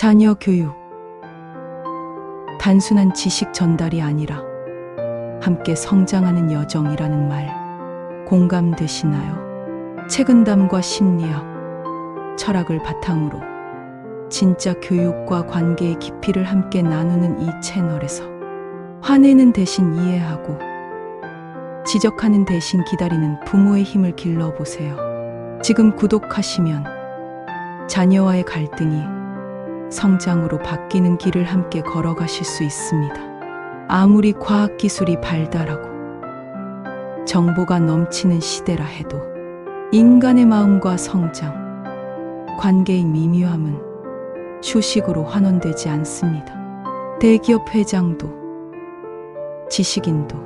자녀 교육. 단순한 지식 전달이 아니라 함께 성장하는 여정이라는 말 공감되시나요? 책은담과 심리학, 철학을 바탕으로 진짜 교육과 관계의 깊이를 함께 나누는 이 채널에서 화내는 대신 이해하고 지적하는 대신 기다리는 부모의 힘을 길러보세요. 지금 구독하시면 자녀와의 갈등이 성장으로 바뀌는 길을 함께 걸어가실 수 있습니다. 아무리 과학기술이 발달하고 정보가 넘치는 시대라 해도 인간의 마음과 성장, 관계의 미묘함은 휴식으로 환원되지 않습니다. 대기업 회장도, 지식인도,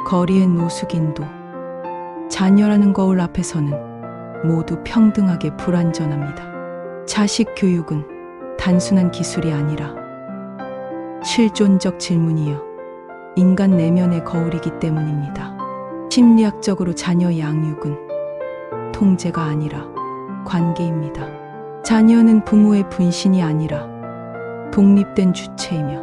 거리의 노숙인도 자녀라는 거울 앞에서는 모두 평등하게 불완전합니다. 자식 교육은 단순한 기술이 아니라 실존적 질문이요, 인간 내면의 거울이기 때문입니다. 심리학적으로 자녀 양육은 통제가 아니라 관계입니다. 자녀는 부모의 분신이 아니라 독립된 주체이며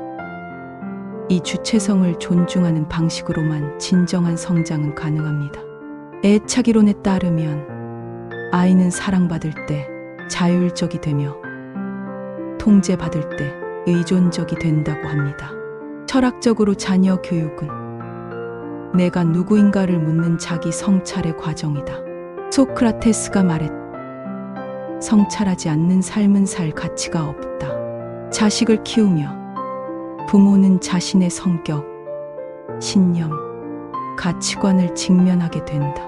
이 주체성을 존중하는 방식으로만 진정한 성장은 가능합니다. 애착이론에 따르면 아이는 사랑받을 때 자율적이 되며 통제받을 때 의존적이 된다고 합니다. 철학적으로 자녀 교육은 내가 누구인가를 묻는 자기 성찰의 과정이다. 소크라테스가 말했다. 성찰하지 않는 삶은 살 가치가 없다. 자식을 키우며 부모는 자신의 성격, 신념, 가치관을 직면하게 된다.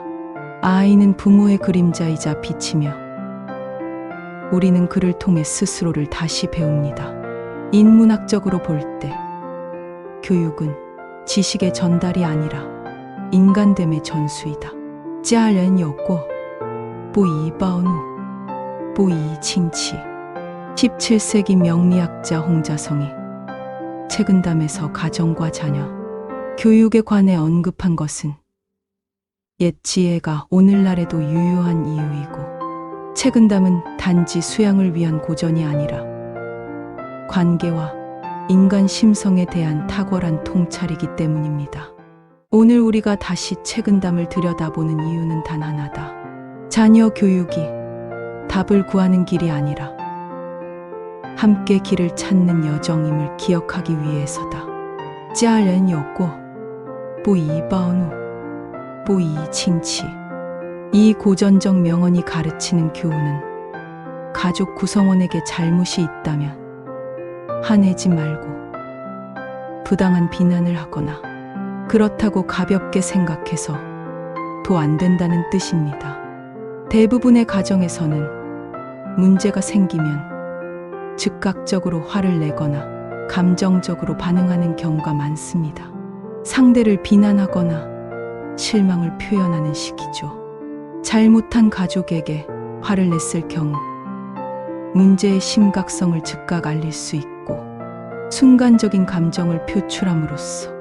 아이는 부모의 그림자이자 빛이며 우리는 그를 통해 스스로를 다시 배웁니다. 인문학적으로 볼 때 교육은 지식의 전달이 아니라 인간됨의 전수이다. 家人有过不宜暴怒不宜轻欺. 17세기 명리학자 홍자성이 책은담에서 가정과 자녀, 교육에 관해 언급한 것은 옛 지혜가 오늘날에도 유효한 이유이고, 책은담은 단지 수양을 위한 고전이 아니라 관계와 인간 심성에 대한 탁월한 통찰이기 때문입니다. 오늘 우리가 다시 책은담을 들여다보는 이유는 단 하나다. 자녀 교육이 답을 구하는 길이 아니라 함께 길을 찾는 여정임을 기억하기 위해서다. 家人有过不宜暴怒不宜轻欺. 이 고전적 명언이 가르치는 교훈은 가족 구성원에게 잘못이 있다면 화내지 말고 부당한 비난을 하거나 그렇다고 가볍게 생각해서 도 안 된다는 뜻입니다. 대부분의 가정에서는 문제가 생기면 즉각적으로 화를 내거나 감정적으로 반응하는 경우가 많습니다. 상대를 비난하거나 실망을 표현하는 시기죠. 잘못한 가족에게 화를 냈을 경우 문제의 심각성을 즉각 알릴 수 있고 순간적인 감정을 표출함으로써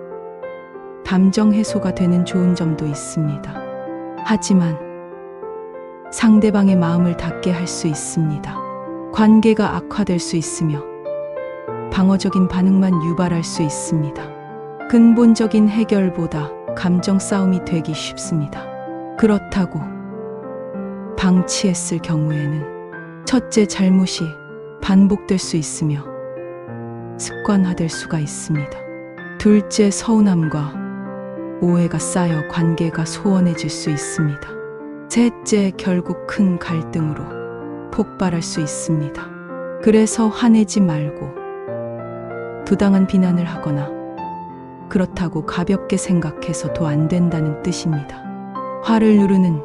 감정 해소가 되는 좋은 점도 있습니다. 하지만 상대방의 마음을 닫게 할 수 있습니다. 관계가 악화될 수 있으며 방어적인 반응만 유발할 수 있습니다. 근본적인 해결보다 감정 싸움이 되기 쉽습니다. 그렇다고 방치했을 경우에는 첫째, 잘못이 반복될 수 있으며 습관화될 수가 있습니다. 둘째, 서운함과 오해가 쌓여 관계가 소원해질 수 있습니다. 셋째, 결국 큰 갈등으로 폭발할 수 있습니다. 그래서 화내지 말고 부당한 비난을 하거나 그렇다고 가볍게 생각해서 도 안 된다는 뜻입니다. 화를 누르는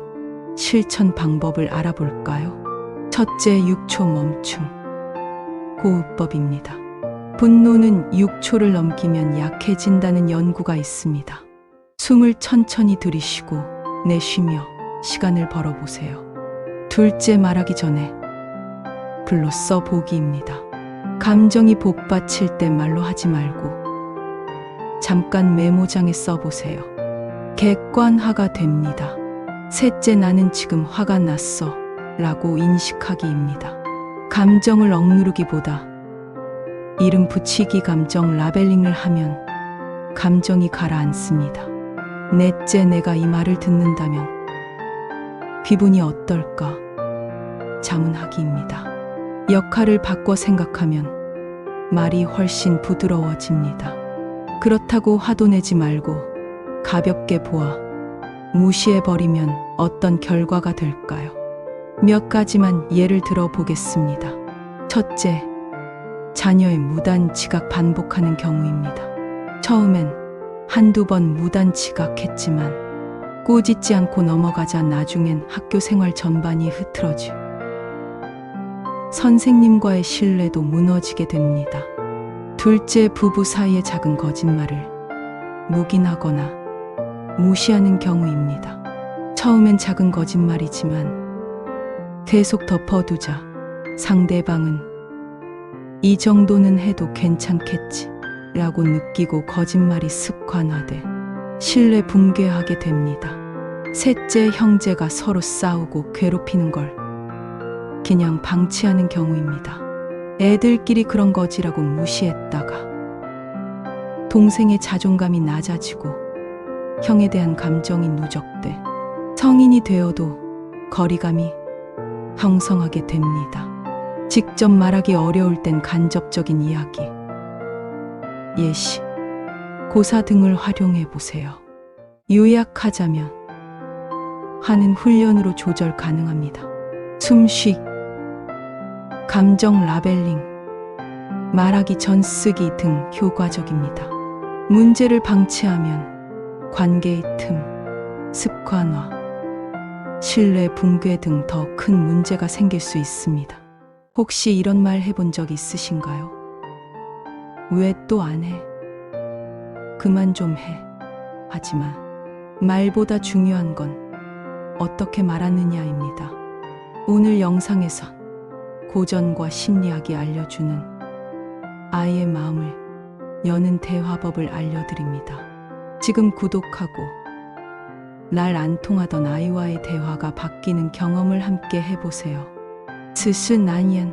실천 방법을 알아볼까요? 첫째, 6초 멈춤. 호흡법입니다. 분노는 6초를 넘기면 약해진다는 연구가 있습니다. 숨을 천천히 들이쉬고 내쉬며 시간을 벌어보세요. 둘째, 말하기 전에 글로 써보기입니다. 감정이 복받칠 때 말로 하지 말고 잠깐 메모장에 써보세요. 객관화가 됩니다. 셋째, 나는 지금 화가 났어 라고 인식하기입니다. 감정을 억누르기보다 이름 붙이기 감정 라벨링을 하면 감정이 가라앉습니다. 넷째, 내가 이 말을 듣는다면 기분이 어떨까? 자문하기입니다. 역할을 바꿔 생각하면 말이 훨씬 부드러워집니다. 그렇다고 화도 내지 말고 가볍게 보아 무시해버리면 어떤 결과가 될까요? 몇 가지만 예를 들어 보겠습니다. 첫째, 자녀의 무단 지각 반복하는 경우입니다. 처음엔 한두 번 무단 지각했지만 꾸짖지 않고 넘어가자 나중엔 학교 생활 전반이 흐트러지고 선생님과의 신뢰도 무너지게 됩니다. 둘째, 부부 사이의 작은 거짓말을 묵인하거나 무시하는 경우입니다. 처음엔 작은 거짓말이지만 계속 덮어두자 상대방은 이 정도는 해도 괜찮겠지 라고 느끼고 거짓말이 습관화돼 신뢰 붕괴하게 됩니다. 셋째, 형제가 서로 싸우고 괴롭히는 걸 그냥 방치하는 경우입니다. 애들끼리 그런 거지라고 무시했다가 동생의 자존감이 낮아지고 형에 대한 감정이 누적돼 성인이 되어도 거리감이 형성하게 됩니다. 직접 말하기 어려울 땐 간접적인 이야기, 예시, 고사 등을 활용해 보세요. 요약하자면 하는 훈련으로 조절 가능합니다. 숨쉬기, 감정 라벨링, 말하기 전 쓰기 등 효과적입니다. 문제를 방치하면 관계의 틈, 습관화, 신뢰 붕괴 등 더 큰 문제가 생길 수 있습니다. 혹시 이런 말 해본 적 있으신가요? 왜 또 안 해? 그만 좀 해. 하지만 말보다 중요한 건 어떻게 말하느냐입니다. 오늘 영상에서 고전과 심리학이 알려주는 아이의 마음을 여는 대화법을 알려드립니다. 지금 구독하고 날 안 통하던 아이와의 대화가 바뀌는 경험을 함께 해보세요. 此是难言，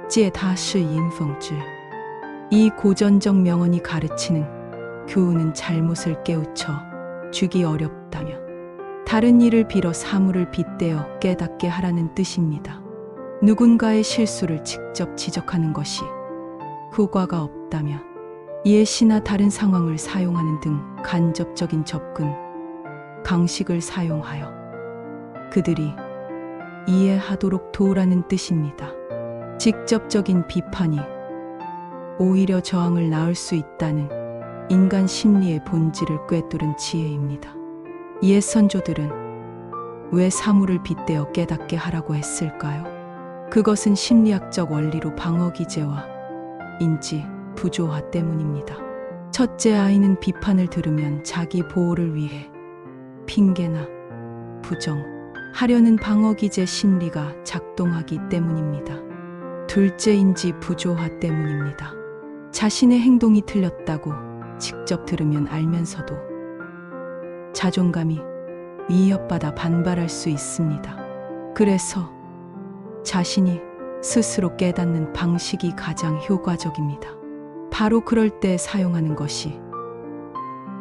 借他是引讽之。 이 고전적 명언이 가르치는 교훈은 잘못을 깨우쳐 주기 어렵다며 다른 이를 빌어 사물을 빗대어 깨닫게 하라는 뜻입니다. 누군가의 실수를 직접 지적하는 것이 효과가 없다면 예시나 다른 상황을 사용하는 등 간접적인 접근 방식을 사용하여 그들이 이해하도록 도우라는 뜻입니다. 직접적인 비판이 오히려 저항을 낳을 수 있다는 인간 심리의 본질을 꿰뚫은 지혜입니다. 옛 선조들은 왜 사물을 빗대어 깨닫게 하라고 했을까요? 그것은 심리학적 원리로 방어 기제와 인지 부조화 때문입니다. 첫째, 아이는 비판을 들으면 자기 보호를 위해 핑계나 부정하려는 방어 기제 심리가 작동하기 때문입니다. 둘째, 인지 부조화 때문입니다. 자신의 행동이 틀렸다고 직접 들으면 알면서도 자존감이 위협받아 반발할 수 있습니다. 그래서 자신이 스스로 깨닫는 방식이 가장 효과적입니다. 바로 그럴 때 사용하는 것이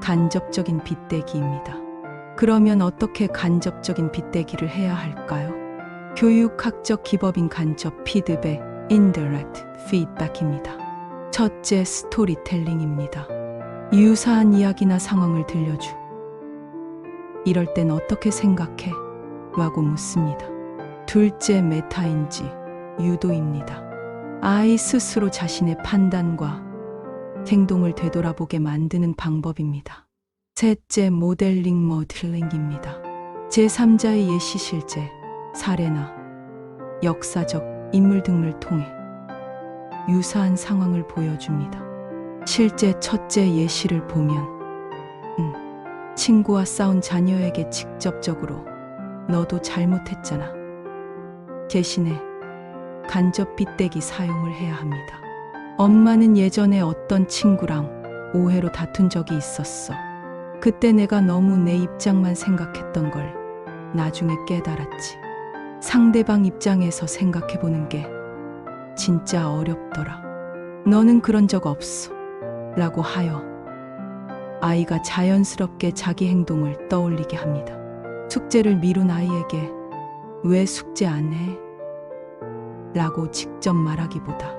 간접적인 빗대기입니다. 그러면 어떻게 간접적인 빗대기를 해야 할까요? 교육학적 기법인 간접 피드백, indirect feedback입니다. 첫째, 스토리텔링입니다. 유사한 이야기나 상황을 들려주. 이럴 땐 어떻게 생각해? 라고 묻습니다. 둘째, 메타인지 유도입니다. 아이 스스로 자신의 판단과 행동을 되돌아보게 만드는 방법입니다. 셋째, 모델링입니다. 제3자의 예시, 실제 사례나 역사적 인물 등을 통해 유사한 상황을 보여줍니다. 실제 첫째 예시를 보면 친구와 싸운 자녀에게 직접적으로 너도 잘못했잖아 대신에 간접 빗대기 사용을 해야 합니다. 엄마는 예전에 어떤 친구랑 오해로 다툰 적이 있었어. 그때 내가 너무 내 입장만 생각했던 걸 나중에 깨달았지. 상대방 입장에서 생각해보는 게 진짜 어렵더라. 너는 그런 적 없어. 라고 하여 아이가 자연스럽게 자기 행동을 떠올리게 합니다. 숙제를 미룬 아이에게 왜 숙제 안 해? 라고 직접 말하기보다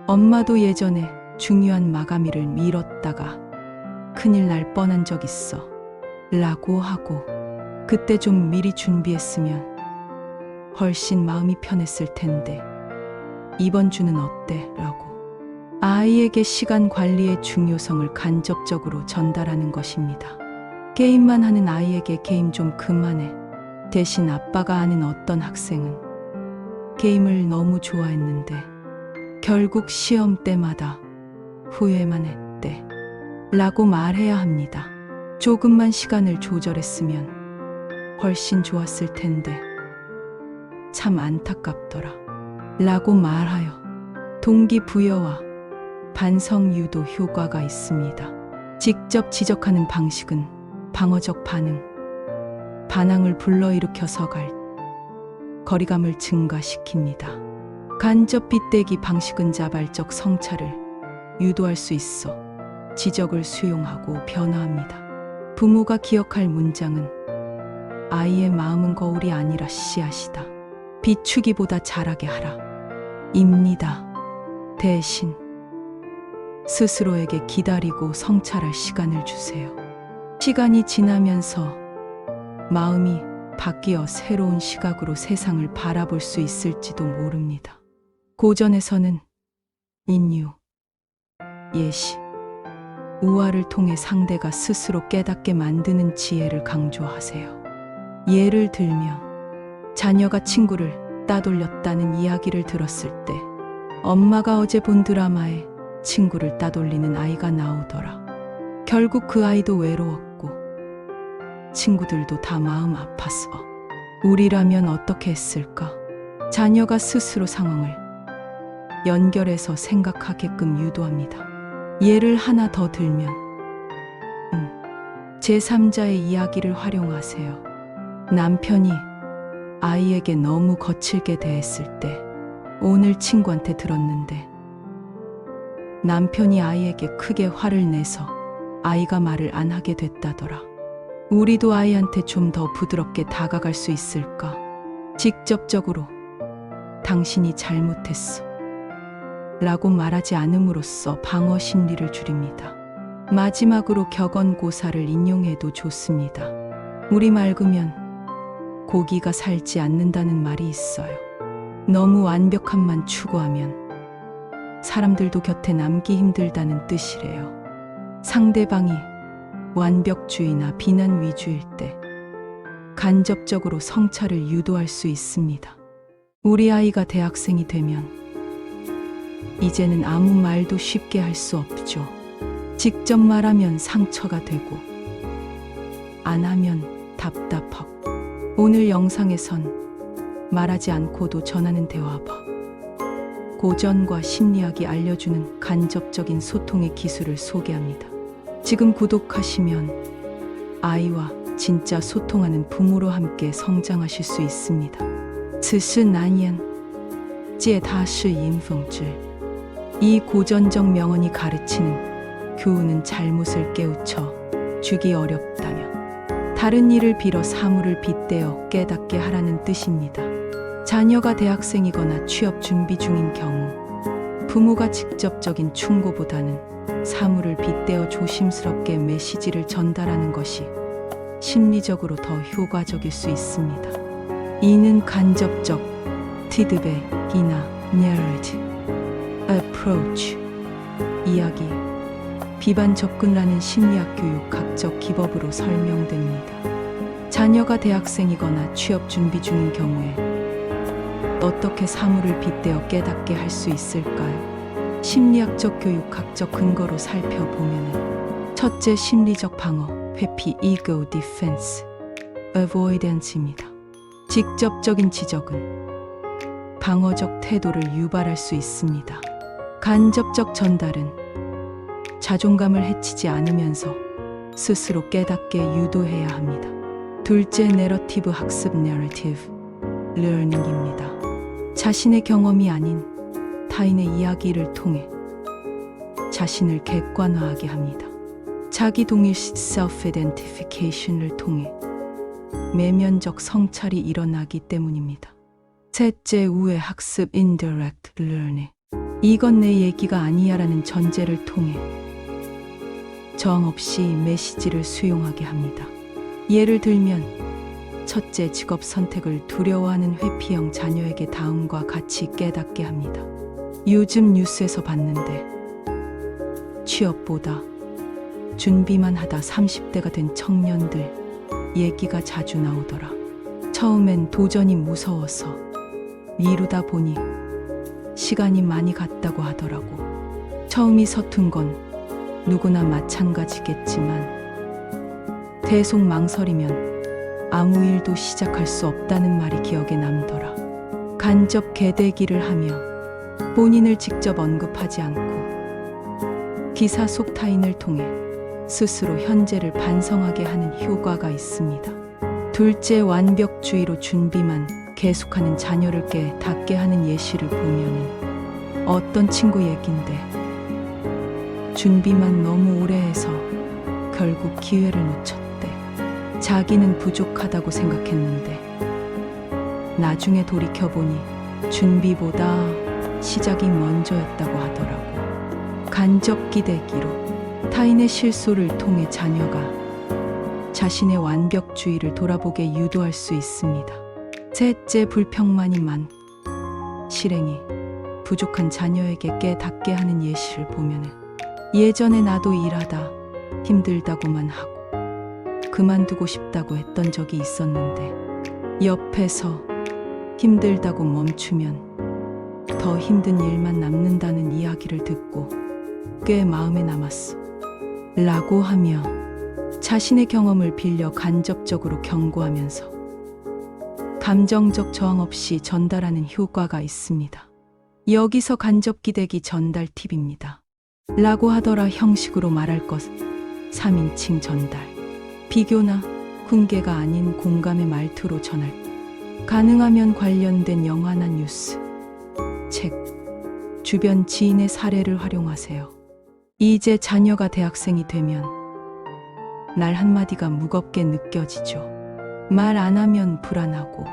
엄마도 예전에 중요한 마감일을 미뤘다가 큰일 날 뻔한 적 있어. 라고 하고 그때 좀 미리 준비했으면 훨씬 마음이 편했을 텐데 이번 주는 어때? 라고 아이에게 시간 관리의 중요성을 간접적으로 전달하는 것입니다. 게임만 하는 아이에게 게임 좀 그만해. 대신 아빠가 아는 어떤 학생은 게임을 너무 좋아했는데 결국 시험 때마다 후회만 했대. 라고 말해야 합니다. 조금만 시간을 조절했으면 훨씬 좋았을 텐데 참 안타깝더라. 라고 말하여 동기부여와 반성 유도 효과가 있습니다. 직접 지적하는 방식은 방어적 반항을 불러일으켜서 거리감을 증가시킵니다. 간접 빗대기 방식은 자발적 성찰을 유도할 수 있어 지적을 수용하고 변화합니다. 부모가 기억할 문장은 아이의 마음은 거울이 아니라 씨앗이다. 비추기보다 자라게 하라. 입니다. 대신 스스로에게 기다리고 성찰할 시간을 주세요. 시간이 지나면서 마음이 바뀌어 새로운 시각으로 세상을 바라볼 수 있을지도 모릅니다. 고전에서는 인유, 예시, 우화를 통해 상대가 스스로 깨닫게 만드는 지혜를 강조하세요. 예를 들면 자녀가 친구를 따돌렸다는 이야기를 들었을 때 엄마가 어제 본 드라마에 친구를 따돌리는 아이가 나오더라. 결국 그 아이도 외로웠고 친구들도 다 마음 아팠어. 우리라면 어떻게 했을까? 자녀가 스스로 상황을 연결해서 생각하게끔 유도합니다. 예를 하나 더 들면 제3자의 이야기를 활용하세요. 남편이 아이에게 너무 거칠게 대했을 때 오늘 친구한테 들었는데 남편이 아이에게 크게 화를 내서 아이가 말을 안 하게 됐다더라. 우리도 아이한테 좀 더 부드럽게 다가갈 수 있을까? 직접적으로 당신이 잘못했어 라고 말하지 않음으로써 방어 심리를 줄입니다. 마지막으로 격언고사를 인용해도 좋습니다. 물이 맑으면 고기가 살지 않는다는 말이 있어요. 너무 완벽함만 추구하면 사람들도 곁에 남기 힘들다는 뜻이래요. 상대방이 완벽주의나 비난 위주일 때 간접적으로 성찰을 유도할 수 있습니다. 우리 아이가 대학생이 되면 이제는 아무 말도 쉽게 할 수 없죠. 직접 말하면 상처가 되고 안 하면 답답하고 오늘 영상에선 말하지 않고도 전하는 대화법, 고전과 심리학이 알려주는 간접적인 소통의 기술을 소개합니다. 지금 구독하시면 아이와 진짜 소통하는 부모로 함께 성장하실 수 있습니다. 此事难言，借他是引讽之。 이 고전적 명언이 가르치는 교훈은 잘못을 깨우쳐 주기 어렵다면 다른 일을 빌어 사물을 빗대어 깨닫게 하라는 뜻입니다. 자녀가 대학생이거나 취업 준비 중인 경우 부모가 직접적인 충고보다는 사물을 빗대어 조심스럽게 메시지를 전달하는 것이 심리적으로 더 효과적일 수 있습니다. 이는 간접적 피드백이나 narrative approach, 이야기, 비반 접근라는 심리학 교육 각적 기법으로 설명됩니다. 자녀가 대학생이거나 취업 준비 중인 경우에 어떻게 사물을 빗대어 깨닫게 할 수 있을까요? 심리학적 교육 각적 근거로 살펴보면 첫째, 심리적 방어, 회피, ego defense, avoidance입니다. 직접적인 지적은 방어적 태도를 유발할 수 있습니다. 간접적 전달은 자존감을 해치지 않으면서 스스로 깨닫게 유도해야 합니다. 둘째, 내러티브 학습 narrative learning입니다. 자신의 경험이 아닌 타인의 이야기를 통해 자신을 객관화하게 합니다. 자기 동일시 self-identification을 통해 내면적 성찰이 일어나기 때문입니다. 셋째, 우회 학습 indirect learning. 이건 내 얘기가 아니야라는 전제를 통해 저항 없이 메시지를 수용하게 합니다. 예를 들면 첫째, 직업 선택을 두려워하는 회피형 자녀에게 다음과 같이 깨닫게 합니다. 요즘 뉴스에서 봤는데 취업보다 준비만 하다 30대가 된 청년들 얘기가 자주 나오더라. 처음엔 도전이 무서워서 미루다 보니 시간이 많이 갔다고 하더라고. 처음이 서툰 건 누구나 마찬가지겠지만 계속 망설이면 아무 일도 시작할 수 없다는 말이 기억에 남더라. 간접 개대기를 하며 본인을 직접 언급하지 않고 기사 속 타인을 통해 스스로 현재를 반성하게 하는 효과가 있습니다. 둘째, 완벽주의로 준비만 계속하는 자녀를 깨닫게 하는 예시를 보면은 어떤 친구 얘긴데 준비만 너무 오래 해서 결국 기회를 놓쳤대. 자기는 부족하다고 생각했는데 나중에 돌이켜보니 준비보다 시작이 먼저였다고 하더라고. 간접 기대기로 타인의 실수를 통해 자녀가 자신의 완벽주의를 돌아보게 유도할 수 있습니다. 셋째, 불평만이 많고 실행이 부족한 자녀에게 깨닫게 하는 예시를 보면은 예전에 나도 일하다 힘들다고만 하고 그만두고 싶다고 했던 적이 있었는데 옆에서 힘들다고 멈추면 더 힘든 일만 남는다는 이야기를 듣고 꽤 마음에 남았어 라고 하며 자신의 경험을 빌려 간접적으로 경고하면서 감정적 저항 없이 전달하는 효과가 있습니다. 여기서 간접 기대기 전달 팁입니다. 라고 하더라 형식으로 말할 것 3인칭 전달. 비교나 훈계가 아닌 공감의 말투로 전할 것. 가능하면 관련된 영화나 뉴스, 책, 주변 지인의 사례를 활용하세요. 이제 자녀가 대학생이 되면 말 한마디가 무겁게 느껴지죠. 말 안 하면 불안하고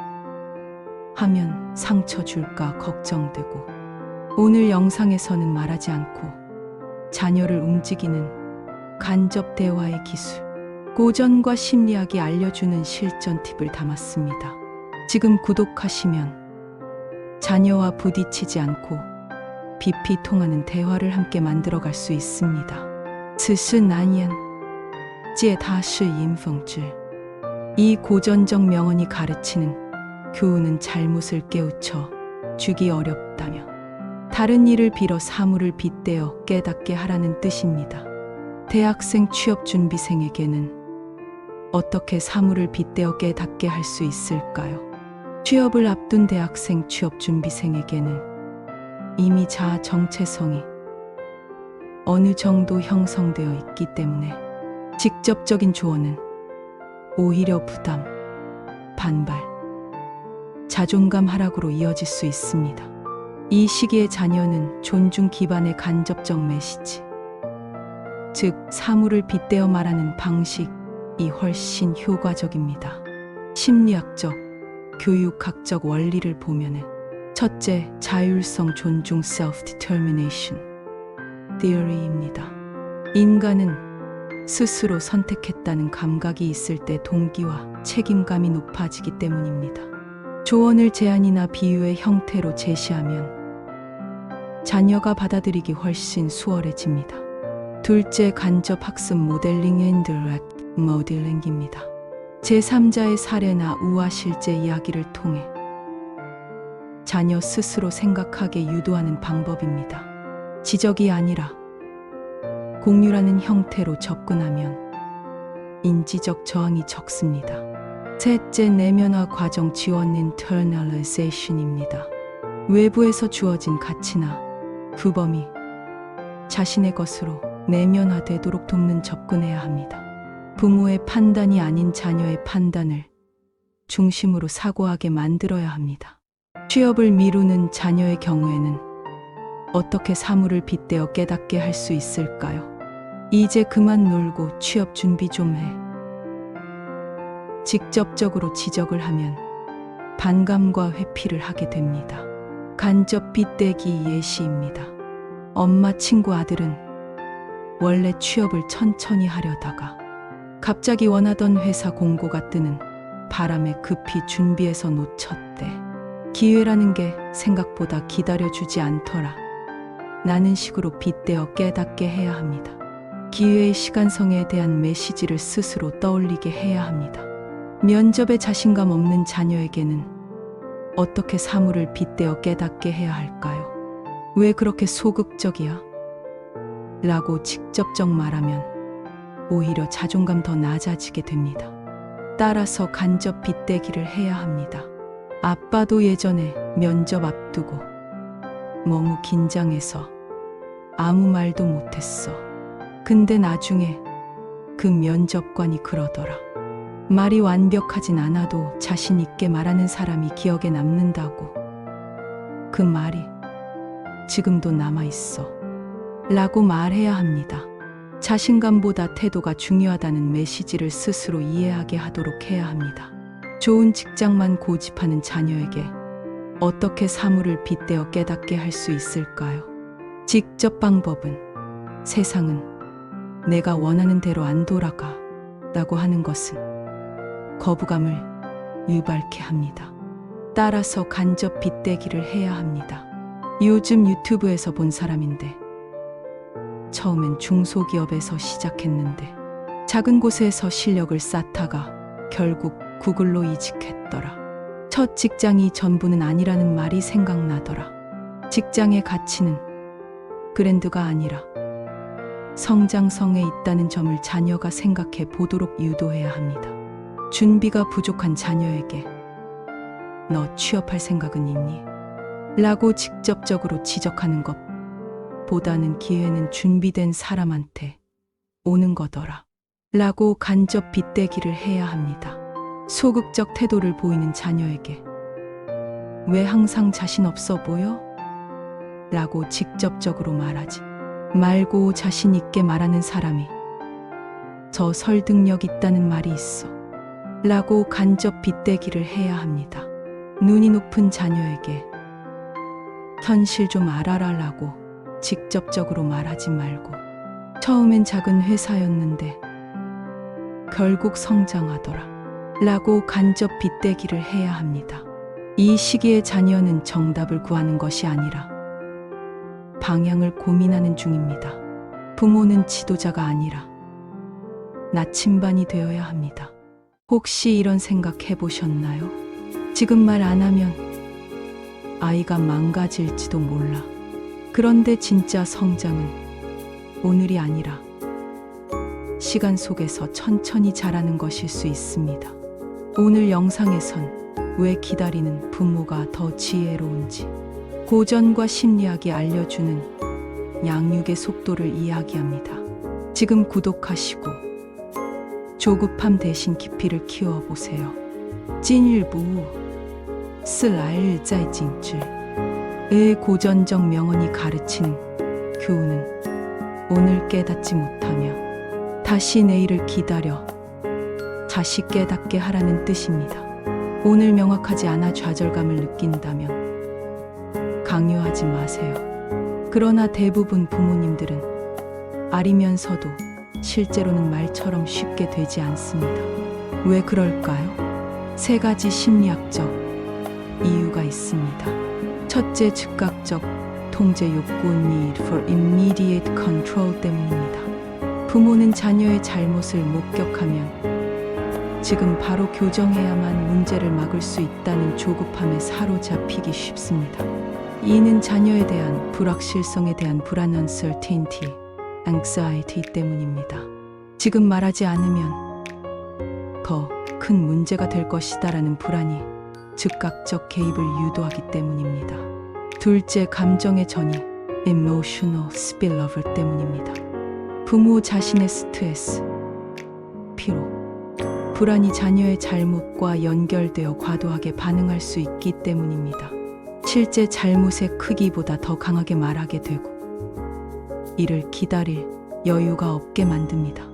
하면 상처 줄까 걱정되고 오늘 영상에서는 말하지 않고 자녀를 움직이는 간접 대화의 기술, 고전과 심리학이 알려주는 실전 팁을 담았습니다. 지금 구독하시면 자녀와 부딪히지 않고 깊이 통하는 대화를 함께 만들어갈 수 있습니다. 40年皆他是因风知. 이 고전적 명언이 가르치는 교훈은 잘못을 깨우쳐 주기 어렵다며 다른 일을 빌어 사물을 빗대어 깨닫게 하라는 뜻입니다. 대학생 취업준비생에게는 어떻게 사물을 빗대어 깨닫게 할 수 있을까요? 취업을 앞둔 대학생 취업준비생에게는 이미 자아 정체성이 어느 정도 형성되어 있기 때문에 직접적인 조언은 오히려 부담, 반발, 자존감 하락으로 이어질 수 있습니다. 이 시기에 자녀는 존중 기반의 간접적 메시지, 즉 사물을 빗대어 말하는 방식이 훨씬 효과적입니다. 심리학적, 교육학적 원리를 보면은 첫째, 자율성 존중 self-determination theory입니다. 인간은 스스로 선택했다는 감각이 있을 때 동기와 책임감이 높아지기 때문입니다. 조언을 제안이나 비유의 형태로 제시하면 자녀가 받아들이기 훨씬 수월해집니다. 둘째, 간접 학습 모델링 indirect modeling입니다. 제3자의 사례나 우화 실제 이야기를 통해 자녀 스스로 생각하게 유도하는 방법입니다. 지적이 아니라 공유라는 형태로 접근하면 인지적 저항이 적습니다. 셋째, 내면화 과정 지원 internalization입니다. 외부에서 주어진 가치나 규범이 자신의 것으로 내면화되도록 돕는 접근해야 합니다. 부모의 판단이 아닌 자녀의 판단을 중심으로 사고하게 만들어야 합니다. 취업을 미루는 자녀의 경우에는 어떻게 사물을 빗대어 깨닫게 할 수 있을까요? 이제 그만 놀고 취업 준비 좀 해. 직접적으로 지적을 하면 반감과 회피를 하게 됩니다. 간접 빗대기 예시입니다. 엄마 친구 아들은 원래 취업을 천천히 하려다가 갑자기 원하던 회사 공고가 뜨는 바람에 급히 준비해서 놓쳤대. 기회라는 게 생각보다 기다려주지 않더라. 라는 식으로 빗대어 깨닫게 해야 합니다. 기회의 시간성에 대한 메시지를 스스로 떠올리게 해야 합니다. 면접에 자신감 없는 자녀에게는 어떻게 사물을 빗대어 깨닫게 해야 할까요? 왜 그렇게 소극적이야? 라고 직접적 말하면 오히려 자존감 더 낮아지게 됩니다. 따라서 간접 빗대기를 해야 합니다. 아빠도 예전에 면접 앞두고 너무 긴장해서 아무 말도 못했어. 근데 나중에 그 면접관이 그러더라. 말이 완벽하진 않아도 자신 있게 말하는 사람이 기억에 남는다고. 그 말이 지금도 남아있어. 라고 말해야 합니다. 자신감보다 태도가 중요하다는 메시지를 스스로 이해하게 하도록 해야 합니다. 좋은 직장만 고집하는 자녀에게 어떻게 사물을 빗대어 깨닫게 할 수 있을까요? 직접 방법은 세상은 내가 원하는 대로 안 돌아가 라고 하는 것은 거부감을 유발케 합니다. 따라서 간접 빗대기를 해야 합니다. 요즘 유튜브에서 본 사람인데 처음엔 중소기업에서 시작했는데 작은 곳에서 실력을 쌓다가 결국 구글로 이직했더라. 첫 직장이 전부는 아니라는 말이 생각나더라. 직장의 가치는 브랜드가 아니라 성장성에 있다는 점을 자녀가 생각해 보도록 유도해야 합니다. 준비가 부족한 자녀에게 너 취업할 생각은 있니? 라고 직접적으로 지적하는 것 보다는 기회는 준비된 사람한테 오는 거더라. 라고 간접 빗대기를 해야 합니다. 소극적 태도를 보이는 자녀에게 왜 항상 자신 없어 보여? 라고 직접적으로 말하지 말고 자신 있게 말하는 사람이 저 설득력 있다는 말이 있어. 라고 간접 빗대기를 해야 합니다. 눈이 높은 자녀에게 현실 좀 알아라 라고 직접적으로 말하지 말고 처음엔 작은 회사였는데 결국 성장하더라 라고 간접 빗대기를 해야 합니다. 이 시기에 자녀는 정답을 구하는 것이 아니라 방향을 고민하는 중입니다. 부모는 지도자가 아니라 나침반이 되어야 합니다. 혹시 이런 생각 해보셨나요? 지금 말 안 하면 아이가 망가질지도 몰라. 그런데 진짜 성장은 오늘이 아니라 시간 속에서 천천히 자라는 것일 수 있습니다. 오늘 영상에선 왜 기다리는 부모가 더 지혜로운지 고전과 심리학이 알려주는 양육의 속도를 이야기합니다. 지금 구독하시고 조급함 대신 깊이를 키워보세요. 今日不悟是来日再精致. 의 고전적 명언이 가르치는 교훈은 오늘 깨닫지 못하며 다시 내일을 기다려 다시 깨닫게 하라는 뜻입니다. 오늘 명확하지 않아 좌절감을 느낀다면 강요하지 마세요. 그러나 대부분 부모님들은 알이면서도 실제로는 말처럼 쉽게 되지 않습니다. 왜 그럴까요? 3가지 심리학적 이유가 있습니다. 첫째, 즉각적 통제 욕구 need for immediate control 때문입니다. 부모는 자녀의 잘못을 목격하면 지금 바로 교정해야만 문제를 막을 수 있다는 조급함에 사로잡히기 쉽습니다. 이는 자녀에 대한 불확실성에 대한 불안 uncertainty, anxiety 때문입니다. 지금 말하지 않으면 더 큰 문제가 될 것이다라는 불안이 즉각적 개입을 유도하기 때문입니다. 둘째, 감정의 전이 emotional spillover 때문입니다. 부모 자신의 스트레스, 피로, 불안이 자녀의 잘못과 연결되어 과도하게 반응할 수 있기 때문입니다. 실제 잘못의 크기보다 더 강하게 말하게 되고 이를 기다릴 여유가 없게 만듭니다.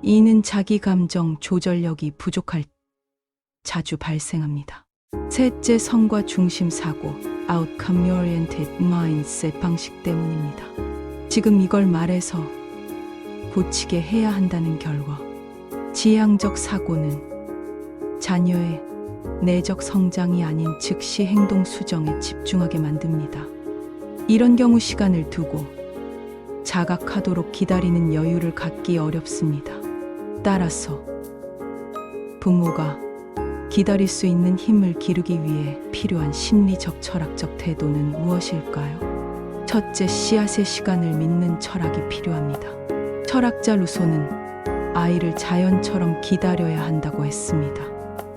이는 자기 감정 조절력이 부족할 때 자주 발생합니다. 셋째, 성과 중심 사고, outcome oriented mindset 방식 때문입니다. 지금 이걸 말해서 고치게 해야 한다는 결과, 지향적 사고는 자녀의 내적 성장이 아닌 즉시 행동 수정에 집중하게 만듭니다. 이런 경우 시간을 두고 자각하도록 기다리는 여유를 갖기 어렵습니다. 따라서 부모가 기다릴 수 있는 힘을 기르기 위해 필요한 심리적 철학적 태도는 무엇일까요? 첫째, 씨앗의 시간을 믿는 철학이 필요합니다. 철학자 루소는 아이를 자연처럼 기다려야 한다고 했습니다.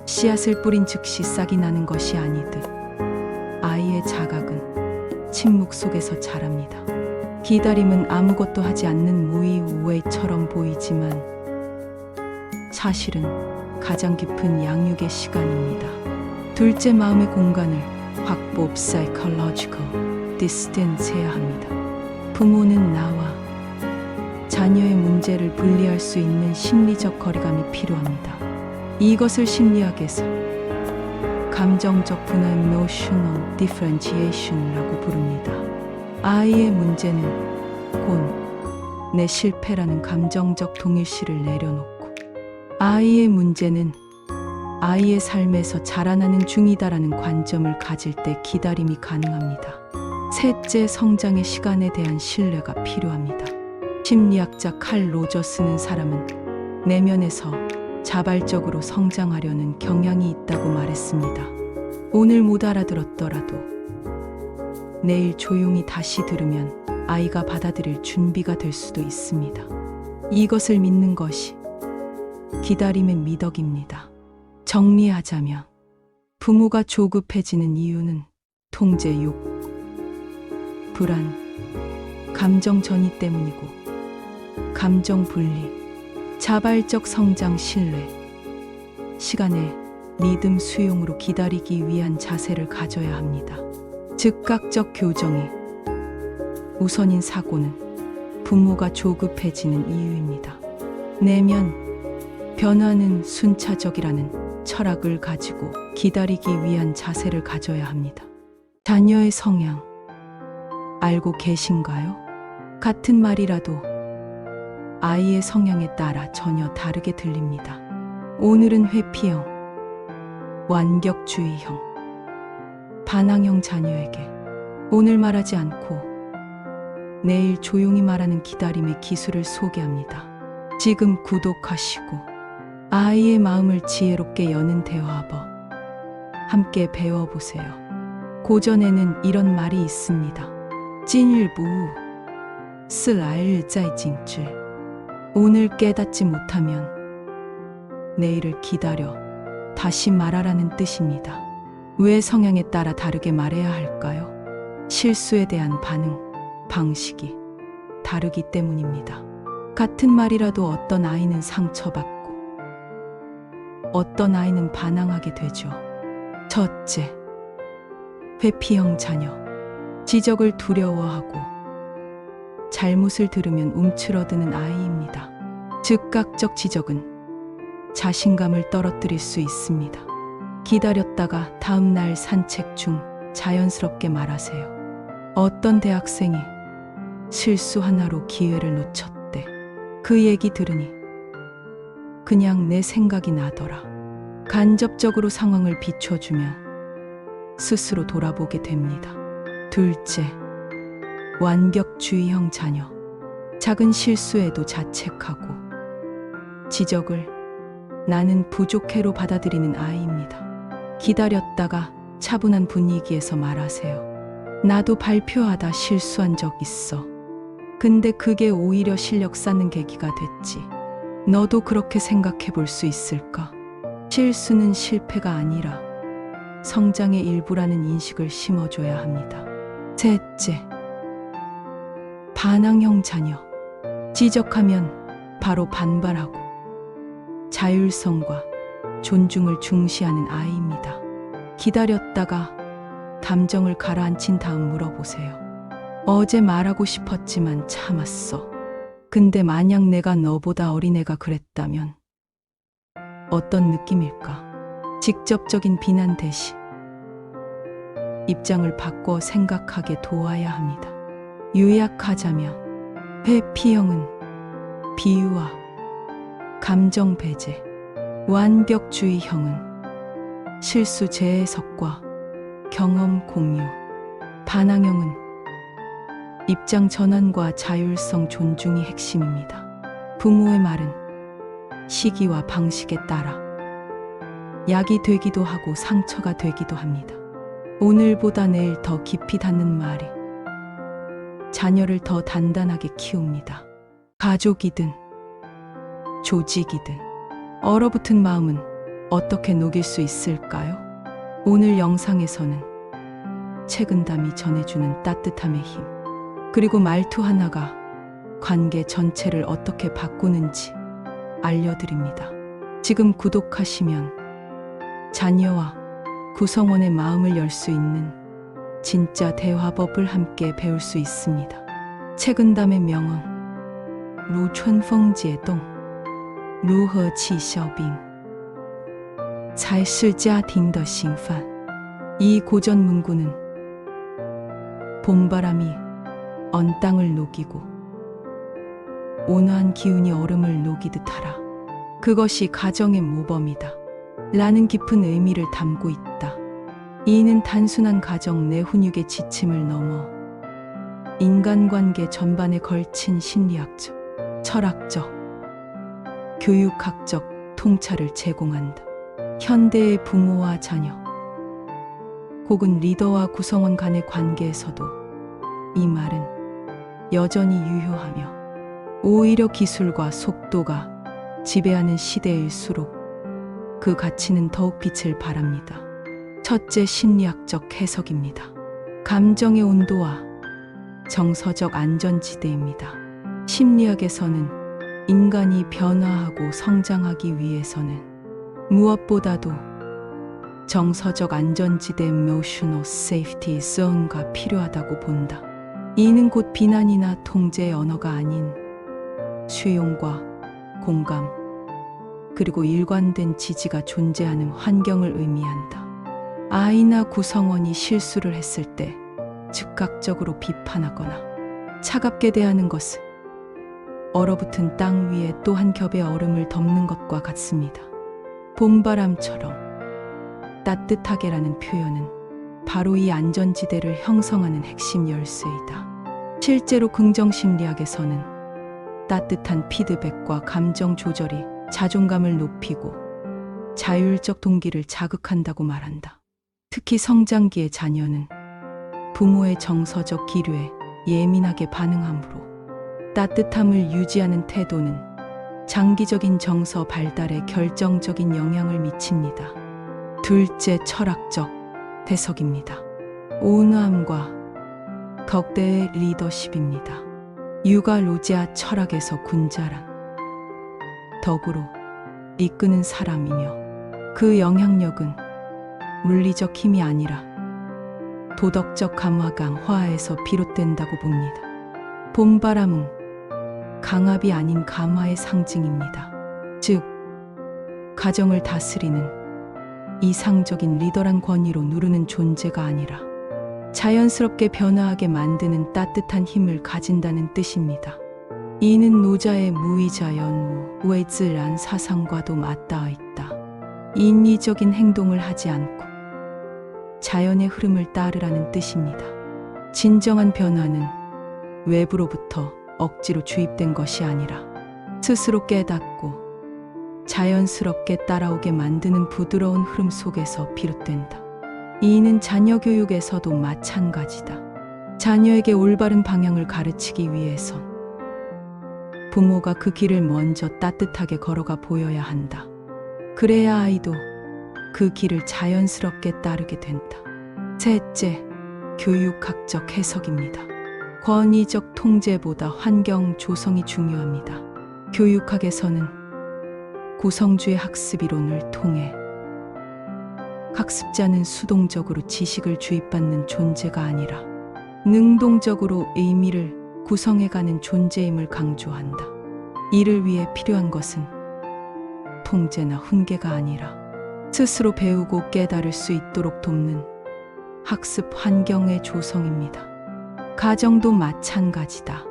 씨앗을 뿌린 즉시 싹이 나는 것이 아니듯 아이의 자각은 침묵 속에서 자랍니다. 기다림은 아무것도 하지 않는 무의우웨이처럼 보이지만 사실은 가장 깊은 양육의 시간입니다. 둘째, 마음의 공간을 확보 psychological distance 해야 합니다. 부모는 나와 자녀의 문제를 분리할 수 있는 심리적 거리감이 필요합니다. 이것을 심리학에서 감정적 분할 emotional differentiation이라고 부릅니다. 아이의 문제는 곧 내 실패라는 감정적 동일시를 내려놓고 아이의 문제는 아이의 삶에서 자라나는 중이다라는 관점을 가질 때 기다림이 가능합니다. 셋째, 성장의 시간에 대한 신뢰가 필요합니다. 심리학자 칼 로저스는 사람은 내면에서 자발적으로 성장하려는 경향이 있다고 말했습니다. 오늘 못 알아들었더라도 내일 조용히 다시 들으면 아이가 받아들일 준비가 될 수도 있습니다. 이것을 믿는 것이 기다림의 미덕입니다. 정리하자면 부모가 조급해지는 이유는 통제욕, 불안, 감정 전이 때문이고 감정 분리, 자발적 성장 신뢰, 시간의 믿음 수용으로 기다리기 위한 자세를 가져야 합니다. 즉각적 교정이 우선인 사고는 부모가 조급해지는 이유입니다. 내면 변화는 순차적이라는 철학을 가지고 기다리기 위한 자세를 가져야 합니다. 자녀의 성향 알고 계신가요? 같은 말이라도 아이의 성향에 따라 전혀 다르게 들립니다. 오늘은 회피형, 완벽주의형, 반항형 자녀에게 오늘 말하지 않고 내일 조용히 말하는 기다림의 기술을 소개합니다. 지금 구독하시고 아이의 마음을 지혜롭게 여는 대화버 함께 배워보세요. 고전에는 이런 말이 있습니다. 今日不悟是来日再警之 오늘 깨닫지 못하면 내일을 기다려 다시 말하라는 뜻입니다. 왜 성향에 따라 다르게 말해야 할까요? 실수에 대한 반응, 방식이 다르기 때문입니다. 같은 말이라도 어떤 아이는 상처받고 어떤 아이는 반항하게 되죠. 첫째, 회피형 자녀. 지적을 두려워하고 잘못을 들으면 움츠러드는 아이입니다. 즉각적 지적은 자신감을 떨어뜨릴 수 있습니다. 기다렸다가 다음 날 산책 중 자연스럽게 말하세요. 어떤 대학생이 실수 하나로 기회를 놓쳤대. 그 얘기 들으니 그냥 내 생각이 나더라. 간접적으로 상황을 비춰주면 스스로 돌아보게 됩니다. 둘째, 완벽주의형 자녀. 작은 실수에도 자책하고 지적을 나는 부족해로 받아들이는 아이입니다. 기다렸다가 차분한 분위기에서 말하세요. 나도 발표하다 실수한 적 있어. 근데 그게 오히려 실력 쌓는 계기가 됐지. 너도 그렇게 생각해 볼 수 있을까? 실수는 실패가 아니라 성장의 일부라는 인식을 심어줘야 합니다. 셋째, 반항형 자녀. 지적하면 바로 반발하고 자율성과 존중을 중시하는 아이입니다. 기다렸다가 감정을 가라앉힌 다음 물어보세요. 어제 말하고 싶었지만 참았어. 근데 만약 내가 너보다 어린애가 그랬다면 어떤 느낌일까? 직접적인 비난 대신 입장을 바꿔 생각하게 도와야 합니다. 요약하자면 회피형은 비유와 감정 배제, 완벽주의형은 실수 재해석과 경험 공유, 반항형은 입장 전환과 자율성 존중이 핵심입니다. 부모의 말은 시기와 방식에 따라 약이 되기도 하고 상처가 되기도 합니다. 오늘보다 내일 더 깊이 닿는 말이 자녀를 더 단단하게 키웁니다. 가족이든 조직이든 얼어붙은 마음은 어떻게 녹일 수 있을까요? 오늘 영상에서는 책은담이 전해주는 따뜻함의 힘, 그리고 말투 하나가 관계 전체를 어떻게 바꾸는지 알려드립니다. 지금 구독하시면 자녀와 구성원의 마음을 열 수 있는 진짜 대화법을 함께 배울 수 있습니다. 책은담의 명언, 如春风解冻，如和气消冰，才是家庭的心饭. 이 고전 문구는 봄바람이 언 땅을 녹이고 온화한 기운이 얼음을 녹이듯 하라. 그것이 가정의 모범이다. 라는 깊은 의미를 담고 있다. 이는 단순한 가정 내 훈육의 지침을 넘어 인간관계 전반에 걸친 심리학적, 철학적, 교육학적 통찰을 제공한다. 현대의 부모와 자녀, 혹은 리더와 구성원 간의 관계에서도 이 말은 여전히 유효하며 오히려 기술과 속도가 지배하는 시대일수록 그 가치는 더욱 빛을 발합니다. 첫째, 심리학적 해석입니다. 감정의 온도와 정서적 안전지대입니다. 심리학에서는 인간이 변화하고 성장하기 위해서는 무엇보다도 정서적 안전지대 emotional safety zone가 필요하다고 본다. 이는 곧 비난이나 통제의 언어가 아닌 수용과 공감, 그리고 일관된 지지가 존재하는 환경을 의미한다. 아이나 구성원이 실수를 했을 때 즉각적으로 비판하거나 차갑게 대하는 것은 얼어붙은 땅 위에 또 한 겹의 얼음을 덮는 것과 같습니다. 봄바람처럼 따뜻하게라는 표현은 바로 이 안전지대를 형성하는 핵심 열쇠이다. 실제로 긍정심리학에서는 따뜻한 피드백과 감정 조절이 자존감을 높이고 자율적 동기를 자극한다고 말한다. 특히 성장기의 자녀는 부모의 정서적 기류에 예민하게 반응하므로 따뜻함을 유지하는 태도는 장기적인 정서 발달에 결정적인 영향을 미칩니다. 둘째, 철학적 해석입니다. 온화함과 격대의 리더십입니다. 유가 로제아 철학에서 군자란 덕으로 이끄는 사람이며 그 영향력은 물리적 힘이 아니라 도덕적 감화 강화에서 비롯된다고 봅니다. 봄바람은 강압이 아닌 감화의 상징입니다. 즉, 가정을 다스리는 이상적인 리더란 권위로 누르는 존재가 아니라 자연스럽게 변화하게 만드는 따뜻한 힘을 가진다는 뜻입니다. 이는 노자의 무의자 연무, 외즈란 사상과도 맞닿아 있다. 인위적인 행동을 하지 않고 자연의 흐름을 따르라는 뜻입니다. 진정한 변화는 외부로부터 억지로 주입된 것이 아니라 스스로 깨닫고 자연스럽게 따라오게 만드는 부드러운 흐름 속에서 비롯된다. 이는 자녀 교육에서도 마찬가지다. 자녀에게 올바른 방향을 가르치기 위해선 부모가 그 길을 먼저 따뜻하게 걸어가 보여야 한다. 그래야 아이도 그 길을 자연스럽게 따르게 된다. 셋째, 교육학적 해석입니다. 권위적 통제보다 환경 조성이 중요합니다. 교육학에서는 구성주의 학습 이론을 통해 학습자는 수동적으로 지식을 주입받는 존재가 아니라 능동적으로 의미를 구성해가는 존재임을 강조한다. 이를 위해 필요한 것은 통제나 훈계가 아니라 스스로 배우고 깨달을 수 있도록 돕는 학습 환경의 조성입니다. 가정도 마찬가지다.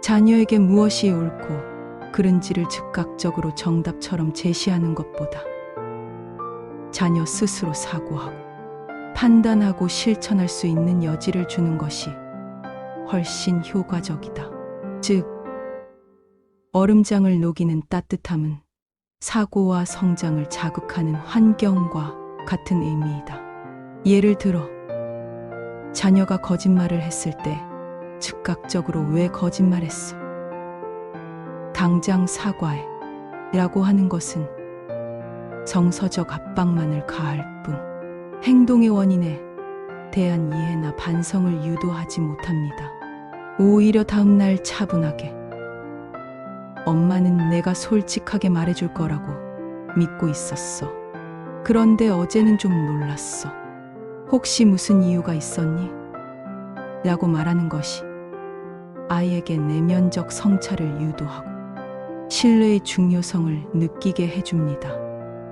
자녀에게 무엇이 옳고 그른지를 즉각적으로 정답처럼 제시하는 것보다 자녀 스스로 사고하고 판단하고 실천할 수 있는 여지를 주는 것이 훨씬 효과적이다. 즉, 얼음장을 녹이는 따뜻함은 사고와 성장을 자극하는 환경과 같은 의미이다. 예를 들어, 자녀가 거짓말을 했을 때 즉각적으로 왜 거짓말했어? 당장 사과해 라고 하는 것은 정서적 압박만을 가할 뿐 행동의 원인에 대한 이해나 반성을 유도하지 못합니다. 오히려 다음날 차분하게 엄마는 내가 솔직하게 말해줄 거라고 믿고 있었어. 그런데 어제는 좀 놀랐어. 혹시 무슨 이유가 있었니? 라고 말하는 것이 아이에게 내면적 성찰을 유도하고 신뢰의 중요성을 느끼게 해줍니다.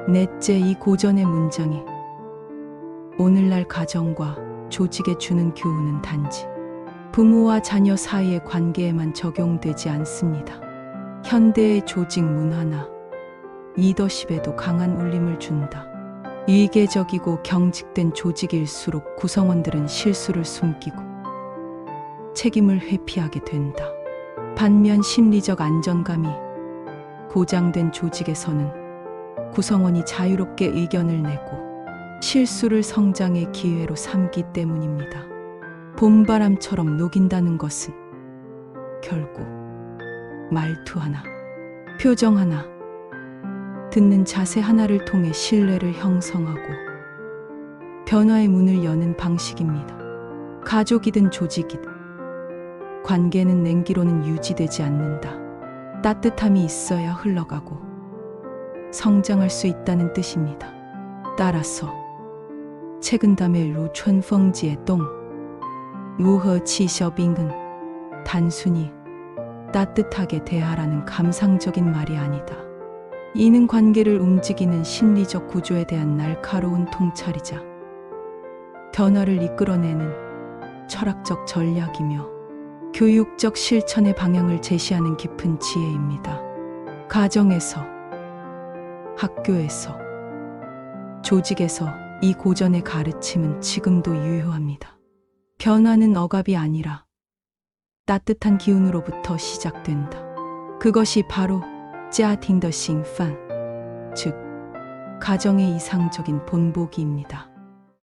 넷째, 이 고전의 문장이 오늘날 가정과 조직에 주는 교훈은 단지 부모와 자녀 사이의 관계에만 적용되지 않습니다. 현대의 조직 문화나 리더십에도 강한 울림을 준다. 위계적이고 경직된 조직일수록 구성원들은 실수를 숨기고 책임을 회피하게 된다. 반면 심리적 안정감이 보장된 조직에서는 구성원이 자유롭게 의견을 내고 실수를 성장의 기회로 삼기 때문입니다. 봄바람처럼 녹인다는 것은 결국 말투 하나, 표정 하나, 듣는 자세 하나를 통해 신뢰를 형성하고 변화의 문을 여는 방식입니다. 가족이든 조직이든 관계는 냉기로는 유지되지 않는다. 따뜻함이 있어야 흘러가고 성장할 수 있다는 뜻입니다. 따라서 최근담의 루춘펑지의 동 루허치셔빙은 단순히 따뜻하게 대하라는 감상적인 말이 아니다. 이는 관계를 움직이는 심리적 구조에 대한 날카로운 통찰이자 변화를 이끌어내는 철학적 전략이며 교육적 실천의 방향을 제시하는 깊은 지혜입니다. 가정에서, 학교에서, 조직에서 이 고전의 가르침은 지금도 유효합니다. 변화는 억압이 아니라 따뜻한 기운으로부터 시작된다. 그것이 바로家庭的 싱판, 즉 가정의 이상적인 본보기입니다.